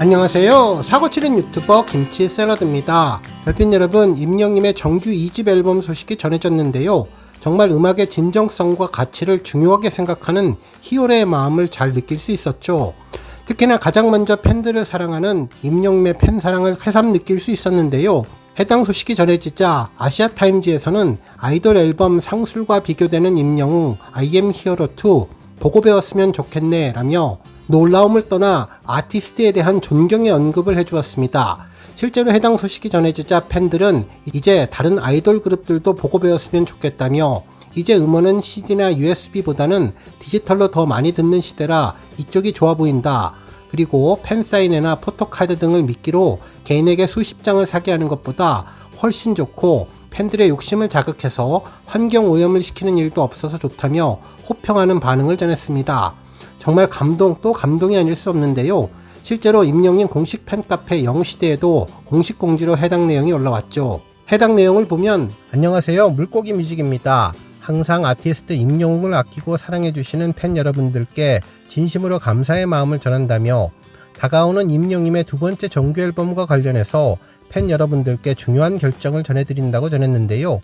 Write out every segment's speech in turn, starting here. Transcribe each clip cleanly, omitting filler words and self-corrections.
안녕하세요. 사고치는 유튜버 김치샐러드입니다. 별빛 여러분, 임영님의 정규 2집 앨범 소식이 전해졌는데요. 정말 음악의 진정성과 가치를 중요하게 생각하는 희열의 마음을 잘 느낄 수 있었죠. 특히나 가장 먼저 팬들을 사랑하는 임영님의 팬사랑을 새삼 느낄 수 있었는데요. 해당 소식이 전해지자 아시아타임즈에서는 아이돌 앨범 상술과 비교되는 임영웅 I am hero 2 보고 배웠으면 좋겠네 라며 놀라움을 떠나 아티스트에 대한 존경의 언급을 해주었습니다. 실제로 해당 소식이 전해지자 팬들은 이제 다른 아이돌 그룹들도 보고 배웠으면 좋겠다며 이제 음원은 CD나 USB보다는 디지털로 더 많이 듣는 시대라 이쪽이 좋아 보인다. 그리고 팬사인회나 포토카드 등을 미끼로 개인에게 수십 장을 사게 하는 것보다 훨씬 좋고 팬들의 욕심을 자극해서 환경오염을 시키는 일도 없어서 좋다며 호평하는 반응을 전했습니다. 정말 감동 또 감동이 아닐 수 없는데요. 실제로 임영님 공식 팬카페 영시대에도 공식 공지로 해당 내용이 올라왔죠. 해당 내용을 보면 안녕하세요. 물고기 뮤직입니다. 항상 아티스트 임영웅을 아끼고 사랑해주시는 팬 여러분들께 진심으로 감사의 마음을 전한다며 다가오는 임영님의 두 번째 정규 앨범과 관련해서 팬 여러분들께 중요한 결정을 전해드린다고 전했는데요.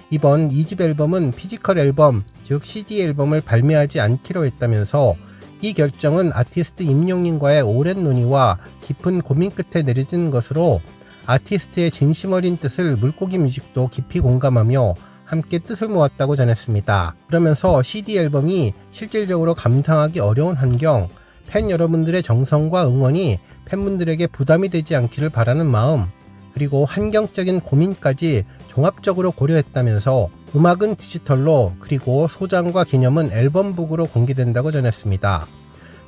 이번 2집 앨범은 피지컬 앨범, 즉 CD 앨범을 발매하지 않기로 했다면서 이 결정은 아티스트 임영님과의 오랜 논의와 깊은 고민 끝에 내려진 것으로 아티스트의 진심 어린 뜻을 물고기 뮤직도 깊이 공감하며 함께 뜻을 모았다고 전했습니다. 그러면서 CD 앨범이 실질적으로 감상하기 어려운 환경, 팬 여러분들의 정성과 응원이 팬분들에게 부담이 되지 않기를 바라는 마음, 그리고 환경적인 고민까지 종합적으로 고려했다면서 음악은 디지털로 그리고 소장과 기념은 앨범북으로 공개된다고 전했습니다.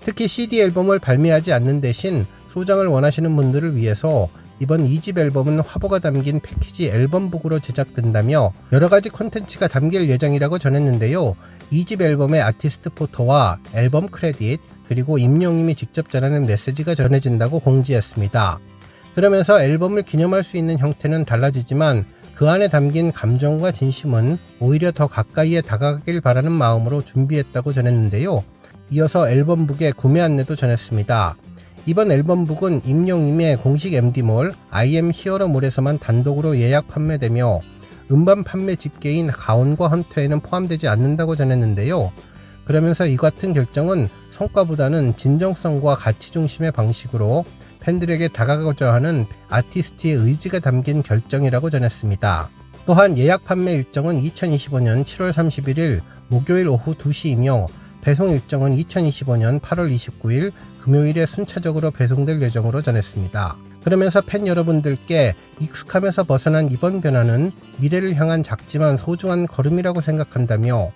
특히 CD 앨범을 발매하지 않는 대신 소장을 원하시는 분들을 위해서 이번 2집 앨범은 화보가 담긴 패키지 앨범북으로 제작된다며 여러가지 콘텐츠가 담길 예정이라고 전했는데요. 2집 앨범의 아티스트 포토와 앨범 크레딧 그리고 임영님이 직접 전하는 메시지가 전해진다고 공지했습니다. 그러면서 앨범을 기념할 수 있는 형태는 달라지지만 그 안에 담긴 감정과 진심은 오히려 더 가까이에 다가가길 바라는 마음으로 준비했다고 전했는데요. 이어서 앨범북의 구매 안내도 전했습니다. 이번 앨범북은 임영님의 공식 MD몰 I am hero몰에서만 단독으로 예약 판매되며 음반 판매 집계인 가온과 헌터에는 포함되지 않는다고 전했는데요. 그러면서 이 같은 결정은 성과보다는 진정성과 가치 중심의 방식으로 팬들에게 다가가고자 하는 아티스트의 의지가 담긴 결정이라고 전했습니다. 또한 예약 판매 일정은 2025년 7월 31일 목요일 오후 2시이며 배송 일정은 2025년 8월 29일 금요일에 순차적으로 배송될 예정으로 전했습니다. 그러면서 팬 여러분들께 익숙함에서 벗어난 이번 변화는 미래를 향한 작지만 소중한 걸음이라고 생각한다며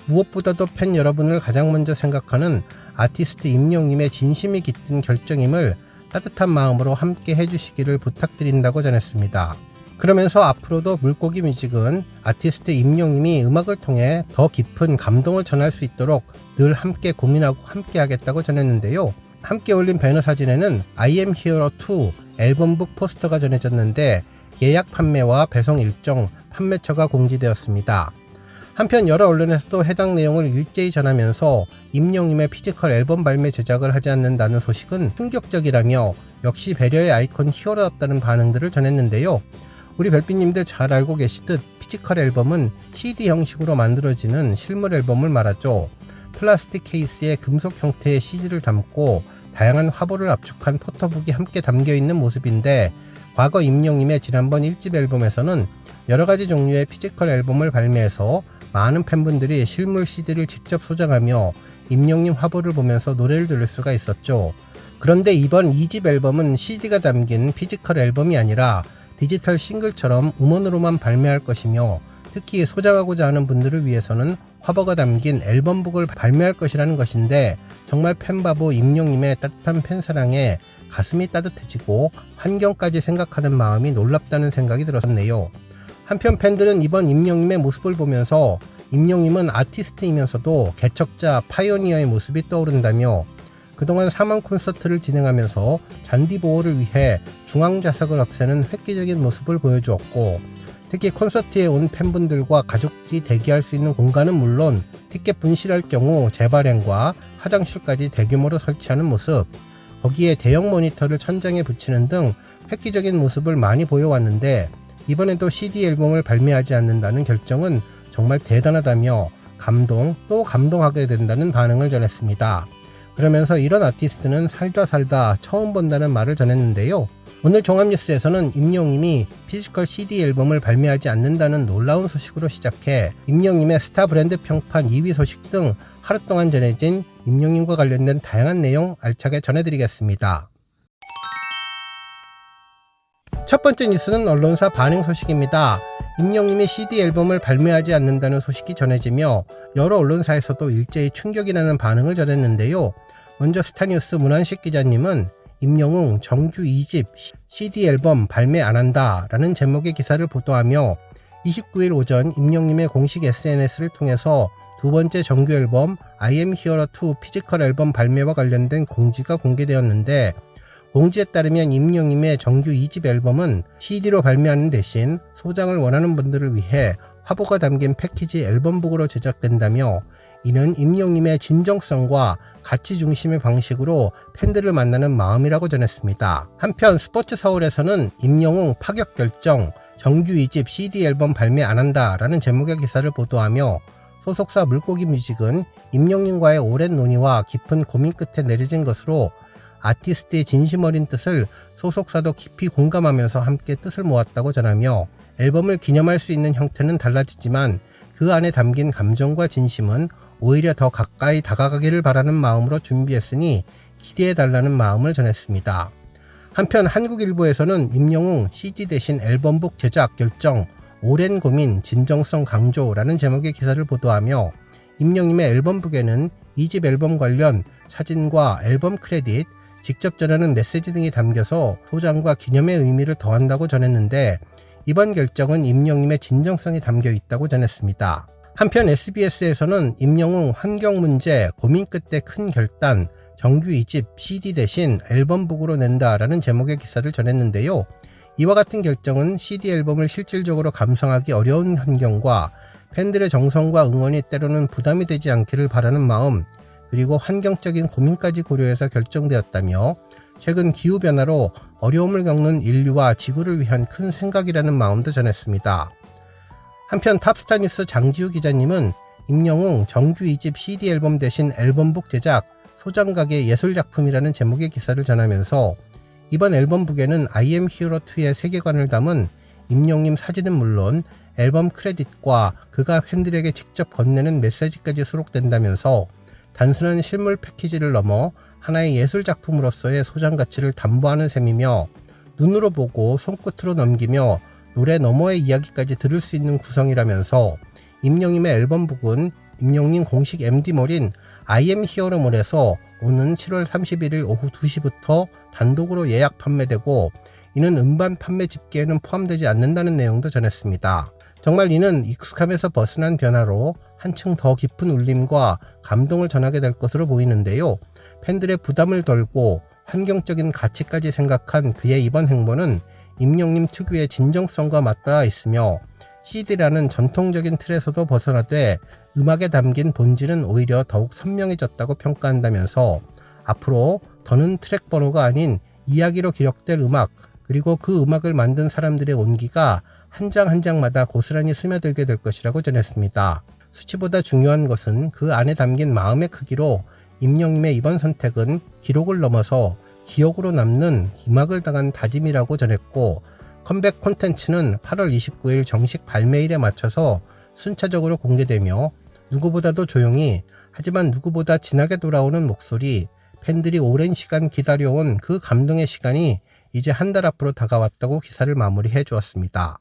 무엇보다도 팬 여러분을 가장 먼저 생각하는 아티스트 임영님의 진심이 깃든 결정임을 따뜻한 마음으로 함께 해주시기를 부탁드린다고 전했습니다. 그러면서 앞으로도 물고기 뮤직은 아티스트 임영님이 음악을 통해 더 깊은 감동을 전할 수 있도록 늘 함께 고민하고 함께 하겠다고 전했는데요. 함께 올린 배너 사진에는 I am hero 2 앨범북 포스터가 전해졌는데 예약 판매와 배송 일정, 판매처가 공지되었습니다. 한편 여러 언론에서도 해당 내용을 일제히 전하면서 임영님의 피지컬 앨범 발매 제작을 하지 않는다는 소식은 충격적이라며 역시 배려의 아이콘 히어로답다는 반응들을 전했는데요. 우리 별빛님들 잘 알고 계시듯 피지컬 앨범은 CD 형식으로 만들어지는 실물 앨범을 말하죠. 플라스틱 케이스에 금속 형태의 CD를 담고 다양한 화보를 압축한 포토북이 함께 담겨있는 모습인데 과거 임영님의 지난번 1집 앨범에서는 여러가지 종류의 피지컬 앨범을 발매해서 많은 팬분들이 실물 CD를 직접 소장하며 임영님 화보를 보면서 노래를 들을 수가 있었죠. 그런데 이번 2집 앨범은 CD가 담긴 피지컬 앨범이 아니라 디지털 싱글처럼 음원으로만 발매할 것이며 특히 소장하고자 하는 분들을 위해서는 화보가 담긴 앨범북을 발매할 것이라는 것인데 정말 팬바보 임영님의 따뜻한 팬사랑에 가슴이 따뜻해지고 환경까지 생각하는 마음이 놀랍다는 생각이 들었네요. 한편 팬들은 이번 임영님의 모습을 보면서 임영님은 아티스트이면서도 개척자 파이오니어의 모습이 떠오른다며 그동안 사망 콘서트를 진행하면서 잔디 보호를 위해 중앙좌석을 없애는 획기적인 모습을 보여주었고 특히 콘서트에 온 팬분들과 가족들이 대기할 수 있는 공간은 물론 티켓 분실할 경우 재발행과 화장실까지 대규모로 설치하는 모습, 거기에 대형 모니터를 천장에 붙이는 등 획기적인 모습을 많이 보여왔는데 이번에도 CD 앨범을 발매하지 않는다는 결정은 정말 대단하다며 감동 또 감동하게 된다는 반응을 전했습니다. 그러면서 이런 아티스트는 살다 처음 본다는 말을 전했는데요. 오늘 종합뉴스에서는 임영웅이 피지컬 CD 앨범을 발매하지 않는다는 놀라운 소식으로 시작해 임영웅의 스타 브랜드 평판 2위 소식 등 하루 동안 전해진 임영웅과 관련된 다양한 내용 알차게 전해드리겠습니다. 첫 번째 뉴스는 언론사 반응 소식입니다. 임영웅이 CD 앨범을 발매하지 않는다는 소식이 전해지며 여러 언론사에서도 일제히 충격이라는 반응을 전했는데요. 먼저 스타뉴스 문환식 기자님은 임영웅 정규 2집 CD 앨범 발매 안 한다 라는 제목의 기사를 보도하며 29일 오전 임영웅의 공식 SNS를 통해서 두 번째 정규 앨범 I am hero 2 피지컬 앨범 발매와 관련된 공지가 공개되었는데 공지에 따르면 임영웅의 정규 2집 앨범은 CD로 발매하는 대신 소장을 원하는 분들을 위해 화보가 담긴 패키지 앨범북으로 제작된다며 이는 임영웅의 진정성과 가치 중심의 방식으로 팬들을 만나는 마음이라고 전했습니다. 한편 스포츠 서울에서는 임영웅 파격 결정, 정규 2집 CD 앨범 발매 안 한다 라는 제목의 기사를 보도하며 소속사 물고기 뮤직은 임영웅과의 오랜 논의와 깊은 고민 끝에 내려진 것으로 아티스트의 진심 어린 뜻을 소속사도 깊이 공감하면서 함께 뜻을 모았다고 전하며 앨범을 기념할 수 있는 형태는 달라지지만 그 안에 담긴 감정과 진심은 오히려 더 가까이 다가가기를 바라는 마음으로 준비했으니 기대해달라는 마음을 전했습니다. 한편 한국일보에서는 임영웅 CD 대신 앨범북 제작 결정, 오랜 고민, 진정성 강조라는 제목의 기사를 보도하며 임영웅의 앨범북에는 2집 앨범 관련 사진과 앨범 크레딧, 직접 전하는 메시지 등이 담겨서 소장과 기념의 의미를 더한다고 전했는데 이번 결정은 임영웅의 진정성이 담겨 있다고 전했습니다. 한편 SBS에서는 임영웅 환경 문제 고민 끝에 큰 결단 정규 2집 CD 대신 앨범북으로 낸다라는 제목의 기사를 전했는데요. 이와 같은 결정은 CD 앨범을 실질적으로 감상하기 어려운 환경과 팬들의 정성과 응원이 때로는 부담이 되지 않기를 바라는 마음 그리고 환경적인 고민까지 고려해서 결정되었다며 최근 기후변화로 어려움을 겪는 인류와 지구를 위한 큰 생각이라는 마음도 전했습니다. 한편 탑스타뉴스 장지우 기자님은 임영웅 정규 2집 CD 앨범 대신 앨범북 제작 소장각의 예술작품이라는 제목의 기사를 전하면서 이번 앨범북에는 I am hero 2의 세계관을 담은 임영웅 사진은 물론 앨범 크레딧과 그가 팬들에게 직접 건네는 메시지까지 수록된다면서 단순한 실물 패키지를 넘어 하나의 예술작품으로서의 소장 가치를 담보하는 셈이며 눈으로 보고 손끝으로 넘기며 노래 너머의 이야기까지 들을 수 있는 구성이라면서 임영웅의 앨범북은 임영웅 공식 MD몰인 I am hero몰에서 오는 7월 31일 오후 2시부터 단독으로 예약 판매되고 이는 음반 판매 집계에는 포함되지 않는다는 내용도 전했습니다. 정말 이는 익숙함에서 벗어난 변화로 한층 더 깊은 울림과 감동을 전하게 될 것으로 보이는데요. 팬들의 부담을 덜고 환경적인 가치까지 생각한 그의 이번 행보는 임영웅 특유의 진정성과 맞닿아 있으며 CD라는 전통적인 틀에서도 벗어나되 음악에 담긴 본질은 오히려 더욱 선명해졌다고 평가한다면서 앞으로 더는 트랙 번호가 아닌 이야기로 기록될 음악 그리고 그 음악을 만든 사람들의 온기가 한 장 한 장마다 고스란히 스며들게 될 것이라고 전했습니다. 수치보다 중요한 것은 그 안에 담긴 마음의 크기로 임영웅의 이번 선택은 기록을 넘어서 기억으로 남는 기막을 당한 다짐이라고 전했고 컴백 콘텐츠는 8월 29일 정식 발매일에 맞춰서 순차적으로 공개되며 누구보다도 조용히 하지만 누구보다 진하게 돌아오는 목소리 팬들이 오랜 시간 기다려온 그 감동의 시간이 이제 한 달 앞으로 다가왔다고 기사를 마무리해 주었습니다.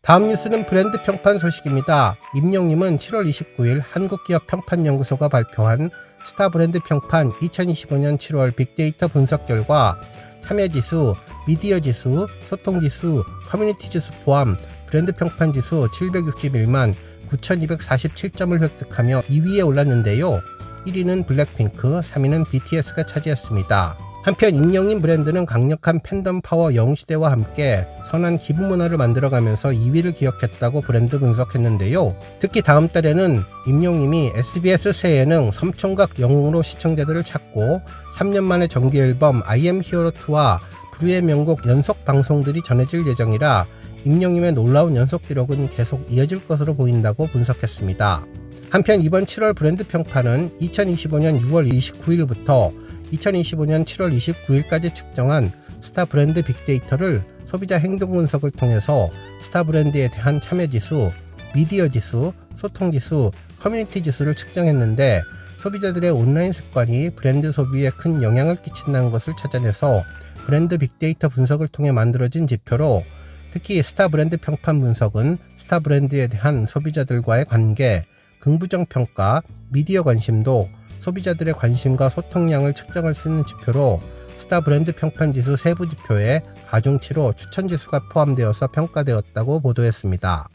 다음 뉴스는 브랜드 평판 소식입니다. 임영웅은 7월 29일 한국기업평판연구소가 발표한 스타 브랜드 평판 2025년 7월 빅데이터 분석 결과 참여지수, 미디어지수, 소통지수, 커뮤니티지수 포함 브랜드 평판지수 761만 9,247점을 획득하며 2위에 올랐는데요. 1위는 블랙핑크, 3위는 BTS가 차지했습니다. 한편 임영님 브랜드는 강력한 팬덤 파워 영시대와 함께 선한 기부 문화를 만들어가면서 2위를 기록했다고 브랜드 분석했는데요. 특히 다음 달에는 임영님이 SBS 새 예능 섬총각 영웅으로 시청자들을 찾고 3년 만에 정규 앨범 I am hero 2와 불후의 명곡 연속 방송들이 전해질 예정이라 임영님의 놀라운 연속 기록은 계속 이어질 것으로 보인다고 분석했습니다. 한편 이번 7월 브랜드 평판은 2025년 6월 29일부터 2025년 7월 29일까지 측정한 스타 브랜드 빅데이터를 소비자 행동 분석을 통해서 스타 브랜드에 대한 참여 지수, 미디어 지수, 소통 지수, 커뮤니티 지수를 측정했는데 소비자들의 온라인 습관이 브랜드 소비에 큰 영향을 끼친다는 것을 찾아내서 브랜드 빅데이터 분석을 통해 만들어진 지표로 특히 스타 브랜드 평판 분석은 스타 브랜드에 대한 소비자들과의 관계, 긍부정 평가, 미디어 관심도, 소비자들의 관심과 소통량을 측정할 수 있는 지표로 스타 브랜드 평판 지수 세부 지표에 가중치로 추천 지수가 포함되어서 평가되었다고 보도했습니다.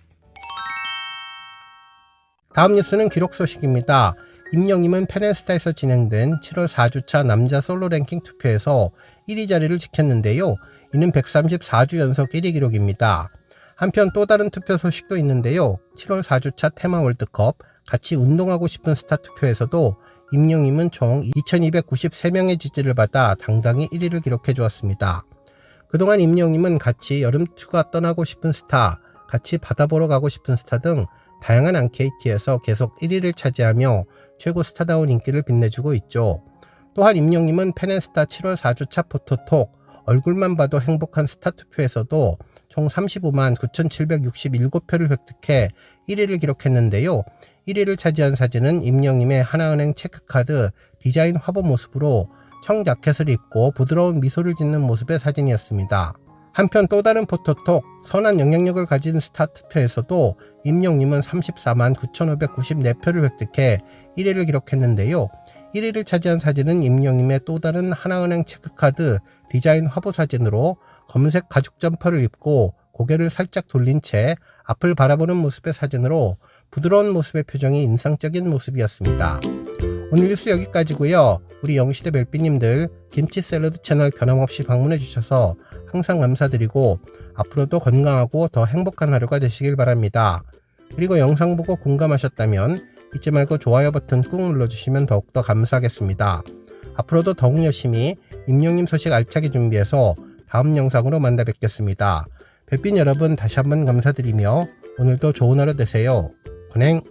다음 뉴스는 기록 소식입니다. 임영님은 페넨스타에서 진행된 7월 4주차 남자 솔로 랭킹 투표에서 1위 자리를 지켰는데요. 이는 134주 연속 1위 기록입니다. 한편 또 다른 투표 소식도 있는데요. 7월 4주차 테마 월드컵 같이 운동하고 싶은 스타 투표에서도 임영님은 총 2293명의 지지를 받아 당당히 1위를 기록해 주었습니다. 그동안 임영님은 같이 여름 휴가 떠나고 싶은 스타, 같이 바다 보러 가고 싶은 스타 등 다양한 앙케이트에서 계속 1위를 차지하며 최고 스타다운 인기를 빛내주고 있죠. 또한 임영님은 페넨스타 7월 4주차 포토톡 얼굴만 봐도 행복한 스타 투표에서도 총 35만 9,767표를 획득해 1위를 기록했는데요. 1위를 차지한 사진은 임영님의 하나은행 체크카드 디자인 화보 모습으로 청자켓을 입고 부드러운 미소를 짓는 모습의 사진이었습니다. 한편 또 다른 포토톡 선한 영향력을 가진 스타 투표에서도 임영님은 34만 9,594표를 획득해 1위를 기록했는데요. 1위를 차지한 사진은 임영님의 또 다른 하나은행 체크카드 디자인 화보 사진으로 검은색 가죽 점퍼를 입고 고개를 살짝 돌린 채 앞을 바라보는 모습의 사진으로 부드러운 모습의 표정이 인상적인 모습이었습니다. 오늘 뉴스 여기까지고요. 우리 영시대 멜비님들 김치 샐러드 채널 변함없이 방문해 주셔서 항상 감사드리고 앞으로도 건강하고 더 행복한 하루가 되시길 바랍니다. 그리고 영상 보고 공감하셨다면 잊지 말고 좋아요 버튼 꾹 눌러주시면 더욱더 감사하겠습니다. 앞으로도 더욱 열심히 임영님 소식 알차게 준비해서 다음 영상으로 만나 뵙겠습니다. 벨빈 여러분 다시 한번 감사드리며 오늘도 좋은 하루 되세요. 건행!